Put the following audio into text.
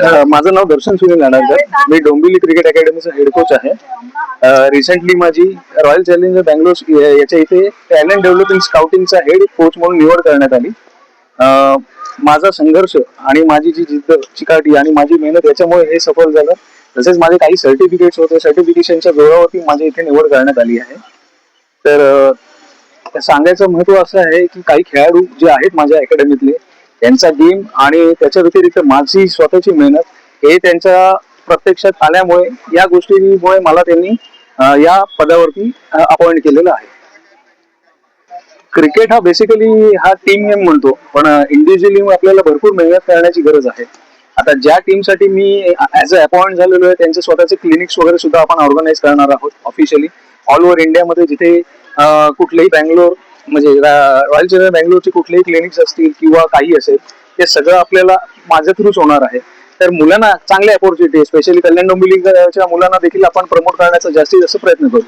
माझं नाव दर्शन सुनील नाडारकर. मी Dombivli cricket अकॅडमीचा head coach आहे. Recently माझी रॉयल चॅलेंजर बँगलोर याच्या इथे टॅलेंट डेव्हलपिंग स्काउटिंगचा हेड कोच म्हणून निवड करण्यात आली. माझा संघर्ष आणि माझी जी जिद्द चिकाटी आणि माझी मेहनत याच्यामुळे हे सफल झालं. तसेच माझे काही सर्टिफिकेट्स होते, सर्टिफिकेशनच्या जोरावरती माझी इथे निवड करण्यात आली आहे. तर सांगायचं महत्व असं आहे की काही खेळाडू जे आहेत माझ्या अकॅडमीतले, त्यांचा गेम आणि त्याच्या व्यतिरिक्त माझी स्वतःची मेहनत हे त्यांच्या प्रत्यक्षात आल्यामुळे या गोष्टीमुळे मला त्यांनी या पदावरती अपॉइंट केलेलं आहे. क्रिकेट हा बेसिकली हा टीम गेम म्हणतो, पण इंडिव्हिज्युअली आपल्याला भरपूर मेहनत करण्याची गरज आहे. आता ज्या टीमसाठी मी ऍज अ अपॉइंट झालेलो आहे त्यांचे स्वतःचे क्लिनिक्स वगैरे सुद्धा आपण ऑर्गनाईज करणार आहोत ऑफिशियली ऑल ओव्हर इंडियामध्ये. जिथे कुठलेही बँगलोर म्हणजे रॉयल चॅलेंजर बँगलोरचे कुठलेही क्लिनिक्स असतील किंवा काही असेल, ते सगळं आपल्याला माझ्या थ्रूच होणार आहे. तर मुलांना चांगल्या अपॉर्च्युनिटी, स्पेशली कल्याण डोंबिवलीच्या मुलांना देखील आपण प्रमोट करण्याचा जास्तीत जास्त प्रयत्न करू.